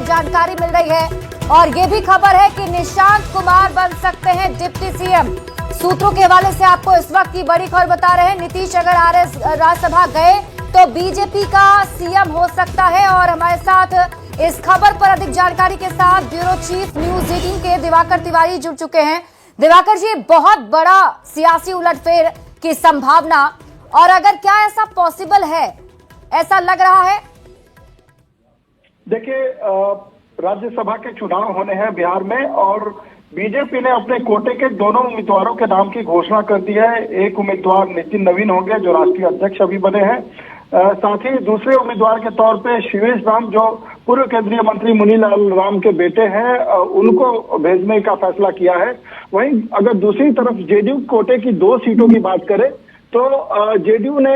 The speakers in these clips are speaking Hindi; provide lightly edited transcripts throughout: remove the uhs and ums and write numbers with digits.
जानकारी मिल रही है और ये भी खबर है कि निशांत कुमार बन सकते हैं डिप्टी सीएम। सूत्रों के हवाले से आपको इस वक्त की बड़ी खबर बता रहे हैं। नीतीश अगर राज्यसभा गए तो बीजेपी का सीएम हो सकता है। और हमारे साथ इस खबर पर अधिक जानकारी के साथ ब्यूरो चीफ न्यूज 18 के दिवाकर तिवारी जुड़ चुके हैं। दिवाकर जी, बहुत बड़ा सियासी उलटफेर की संभावना, और अगर क्या ऐसा पॉसिबल है, ऐसा लग रहा है? देखिए, राज्यसभा के चुनाव होने हैं बिहार में और बीजेपी ने अपने कोटे के दोनों उम्मीदवारों के नाम की घोषणा कर दी है। एक उम्मीदवार नितिन नवीन होंगे जो राष्ट्रीय अध्यक्ष अभी बने हैं। साथ ही दूसरे उम्मीदवार के तौर पे शिवेश राम जो पूर्व केंद्रीय मंत्री मुनीलाल राम के बेटे हैं, उनको भेजने का फैसला किया है। वहीं अगर दूसरी तरफ जेडीयू कोटे की 2 सीटों की बात करें तो जेडीयू ने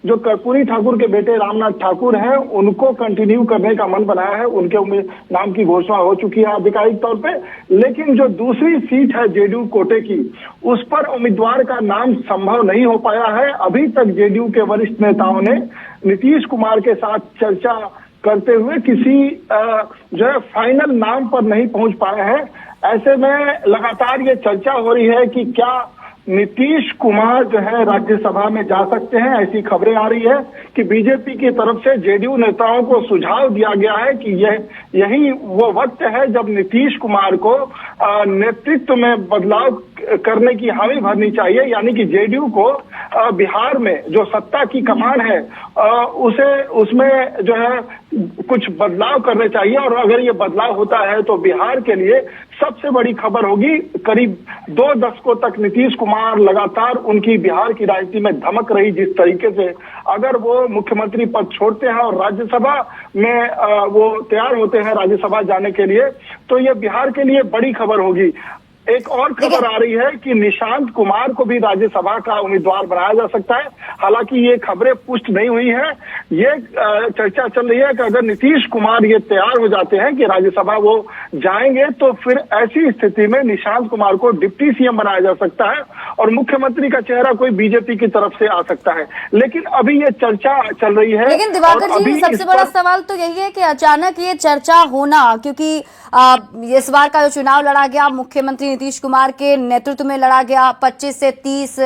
जो कर्पूरी ठाकुर के बेटे रामनाथ ठाकुर हैं उनको कंटिन्यू करने का मन बनाया है। उनके नाम की घोषणा हो चुकी है आधिकारिक तौर पे। लेकिन जो दूसरी सीट है जेडीयू कोटे की, उस पर उम्मीदवार का नाम संभव नहीं हो पाया है। अभी तक जेडीयू के वरिष्ठ नेताओं ने नीतीश कुमार के साथ चर्चा करते हुए किसी जो है फाइनल नाम पर नहीं पहुंच पाए हैं। ऐसे में लगातार ये चर्चा हो रही है कि क्या नीतीश कुमार जो है राज्यसभा में जा सकते हैं। ऐसी खबरें आ रही है कि बीजेपी की तरफ से जेडीयू नेताओं को सुझाव दिया गया है कि यही वो वक्त है जब नीतीश कुमार को नेतृत्व में बदलाव करने की हामी भरनी चाहिए। यानी कि जेडीयू को बिहार में जो सत्ता की कमान है उसमें जो है कुछ बदलाव करने चाहिए। और अगर ये बदलाव होता है तो बिहार के लिए सबसे बड़ी खबर होगी। करीब 2 दशकों तक नीतीश कुमार लगातार उनकी बिहार की राजनीति में धमक रही जिस तरीके से, अगर वो मुख्यमंत्री पद छोड़ते हैं और राज्यसभा में वो तैयार होते हैं राज्यसभा जाने के लिए, तो ये बिहार के लिए बड़ी खबर होगी। एक और खबर आ रही है कि निशांत कुमार को भी राज्यसभा का उम्मीदवार बनाया जा सकता है। हालांकि ये खबरें पुष्ट नहीं हुई है। ये चर्चा चल रही है कि अगर नीतीश कुमार ये तैयार हो जाते हैं कि राज्यसभा वो जाएंगे तो फिर ऐसी स्थिति में निशांत कुमार को डिप्टी सीएम बनाया जा सकता है और मुख्यमंत्री का चेहरा कोई बीजेपी की तरफ से आ सकता है। लेकिन अभी ये चर्चा चल रही है। लेकिन दिवाकर जी, सबसे बड़ा सवाल तो यही है कि अचानक ये चर्चा होना, क्योंकि इस बार का जो चुनाव लड़ा गया मुख्यमंत्री नीतीश कुमार के नेतृत्व में लड़ा गया, 25 से 30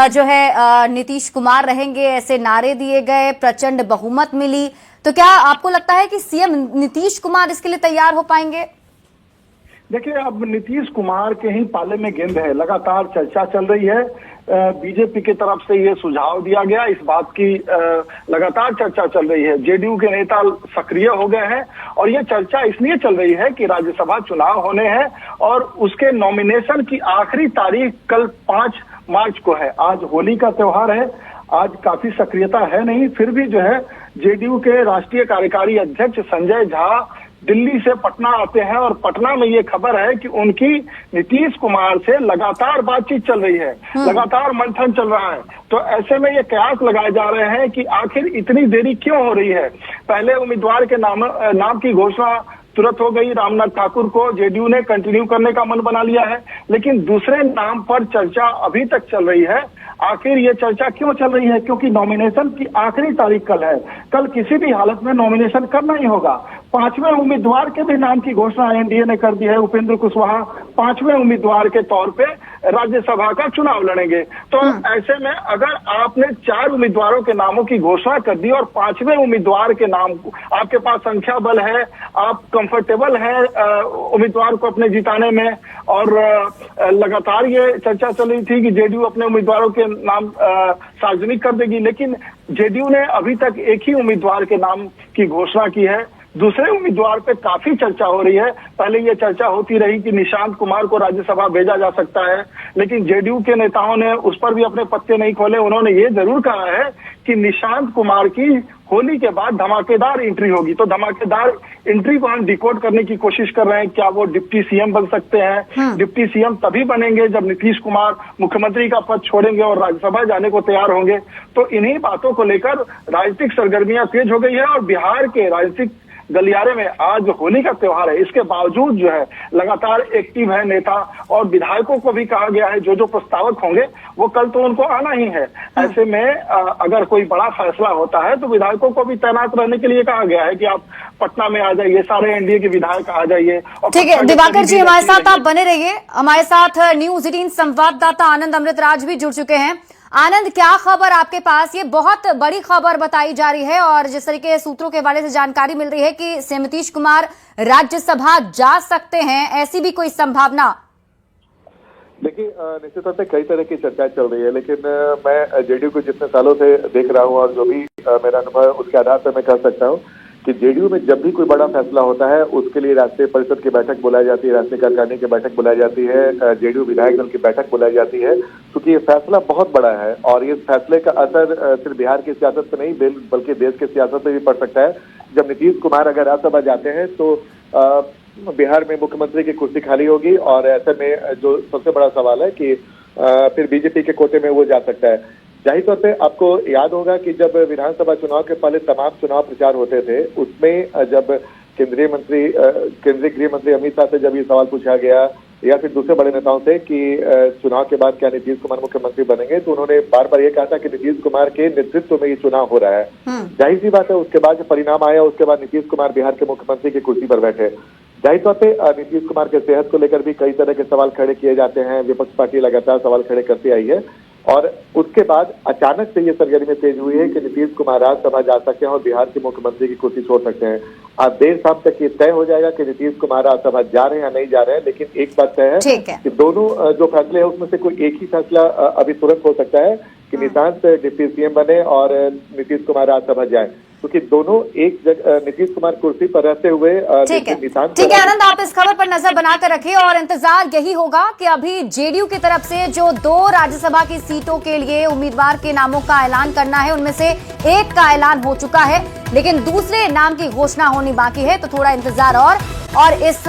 जो है नीतीश कुमार रहेंगे ऐसे नारे दिए गए, प्रचंड बहुमत मिली। तो क्या आपको लगता है कि सीएम नीतीश कुमार इसके लिए तैयार हो पाएंगे? देखिए, अब नीतीश कुमार के ही पाले में गेंद है। लगातार चर्चा चल रही है। बीजेपी की तरफ से ये सुझाव दिया गया, इस बात की लगातार चर्चा चल रही है। जेडीयू के नेता सक्रिय हो गए हैं और ये चर्चा इसलिए चल रही है कि राज्यसभा चुनाव होने हैं और उसके नॉमिनेशन की आखिरी तारीख कल 5 मार्च को है। आज होली का त्योहार है, आज काफी सक्रियता है नहीं, फिर भी जो है जेडीयू के राष्ट्रीय कार्यकारी अध्यक्ष संजय झा दिल्ली से पटना आते हैं और पटना में ये खबर है कि उनकी नीतीश कुमार से लगातार बातचीत चल रही है, लगातार मंथन चल रहा है। तो ऐसे में ये कयास लगाए जा रहे हैं कि आखिर इतनी देरी क्यों हो रही है। पहले उम्मीदवार के नाम की घोषणा तुरंत हो गई, रामनाथ ठाकुर को जेडीयू ने कंटिन्यू करने का मन बना लिया है। लेकिन दूसरे नाम पर चर्चा अभी तक चल रही है। आखिर ये चर्चा क्यों चल रही है? क्योंकि नॉमिनेशन की आखिरी तारीख कल है। कल किसी भी हालत में नॉमिनेशन करना ही होगा। 5वें उम्मीदवार के भी नाम की घोषणा एनडीए ने कर दी है। उपेंद्र कुशवाहा 5वें उम्मीदवार के तौर पे राज्यसभा का चुनाव लड़ेंगे। तो ऐसे में अगर आपने 4 उम्मीदवारों के नामों की घोषणा कर दी और 5वें उम्मीदवार के नाम, आपके पास संख्या बल है, आप कंफर्टेबल है उम्मीदवार को अपने जिताने में, और लगातार ये चर्चा चल रही थी कि जेडीयू अपने उम्मीदवारों के नाम सार्वजनिक कर देगी। लेकिन जेडीयू ने अभी तक एक ही उम्मीदवार के नाम की घोषणा की है। दूसरे उम्मीदवार पे काफी चर्चा हो रही है। पहले ये चर्चा होती रही कि निशांत कुमार को राज्यसभा भेजा जा सकता है, लेकिन जेडीयू के नेताओं ने उस पर भी अपने पत्ते नहीं खोले। उन्होंने ये जरूर कहा है कि निशांत कुमार की होली के बाद धमाकेदार एंट्री होगी। तो धमाकेदार एंट्री को हम डिकोड करने की कोशिश कर रहे हैं। क्या वो डिप्टी सीएम बन सकते हैं? डिप्टी सीएम तभी बनेंगे जब नीतीश कुमार मुख्यमंत्री का पद छोड़ेंगे और राज्यसभा जाने को तैयार होंगे। तो इन्हीं बातों को लेकर राजनीतिक सरगर्मियां तेज हो गई है और बिहार के राजनीतिक गलियारे में आज होली का त्योहार है, इसके बावजूद जो है लगातार एक्टिव है नेता, और विधायकों को भी कहा गया है जो प्रस्तावक होंगे वो कल तो उनको आना ही है। ऐसे में अगर कोई बड़ा फैसला होता है तो विधायकों को भी तैनात रहने के लिए कहा गया है कि आप पटना में आ जाइए, सारे एनडीए के विधायक आ जाइए। ठीक है दिवाकर जी, हमारे साथ आप बने रहिए। हमारे साथ न्यूज 18 संवाददाता आनंद अमृतराज भी जुड़ चुके हैं। आनंद, क्या खबर आपके पास? ये बहुत बड़ी खबर बताई जा रही है और जिस तरीके सूत्रों के हवाले से जानकारी मिल रही है कि श्री नीतीश कुमार राज्यसभा जा सकते हैं, ऐसी भी कोई संभावना? देखिए, निश्चित तौर पे कई तरह की चर्चाएं चल रही है, लेकिन मैं जेडीयू को जितने सालों से देख रहा हूं और जो भी मेरा अनुभव है उसके आधार पर मैं कह सकता हूं कि जेडीयू में जब भी कोई बड़ा फैसला होता है उसके लिए राष्ट्रीय परिषद की बैठक बुलाई जाती है, राष्ट्रीय कार्यकारिणी की बैठक बुलाई जाती है, जेडीयू विधायक दल की बैठक बुलाई जाती है, क्योंकि ये फैसला बहुत बड़ा है और इस फैसले का असर सिर्फ बिहार की सियासत पर नहीं बल्कि देश की सियासत पर भी पड़ सकता है। जब नीतीश कुमार अगर राज्यसभा जाते हैं तो बिहार में मुख्यमंत्री की कुर्सी खाली होगी और ऐसे में जो सबसे बड़ा सवाल है कि फिर बीजेपी के कोटे में वो जा सकता है। जाहिर तौर पे आपको याद होगा कि जब विधानसभा चुनाव के पहले तमाम चुनाव प्रचार होते थे उसमें जब केंद्रीय गृह मंत्री अमित शाह से जब ये सवाल पूछा गया या फिर दूसरे बड़े नेताओं से कि चुनाव के बाद क्या नीतीश कुमार मुख्यमंत्री बनेंगे, तो उन्होंने बार बार ये कहा था कि नीतीश कुमार के नेतृत्व में ये चुनाव हो रहा है। जाहिर सी बात है, उसके बाद जो परिणाम आया उसके बाद नीतीश कुमार बिहार के मुख्यमंत्री की कुर्सी पर बैठे। जाहिर तौर पे नीतीश कुमार के सेहत को लेकर भी कई तरह के सवाल खड़े किए जाते हैं, विपक्ष पार्टी लगातार सवाल खड़े करती आई है और उसके बाद अचानक से ये सरगर्मी तेज हुई है कि नीतीश कुमार राज्यसभा जा सकते हैं और बिहार के मुख्यमंत्री की कुर्सी छोड़ सकते हैं। आज देर शाम तक ये तय हो जाएगा कि नीतीश कुमार राज्यसभा जा रहे हैं या नहीं जा रहे हैं, लेकिन एक बात तय है कि दोनों जो फैसले हैं उसमें से कोई एक ही फैसला अभी तुरंत हो सकता है कि निशांत डिप्टी सीएम बने और नीतीश कुमार राज्यसभा जाए, क्योंकि दोनों एक जगह नीतीश कुमार कुर्सी पर रहते हुए ठीक है आनंद, आप इस खबर पर नजर बनाकर रखिए और इंतजार यही होगा कि अभी जेडीयू की तरफ से जो 2 राज्यसभा की सीटों के लिए उम्मीदवार के नामों का ऐलान करना है उनमें से एक का ऐलान हो चुका है, लेकिन दूसरे नाम की घोषणा होनी बाकी है, तो थोड़ा इंतजार और इस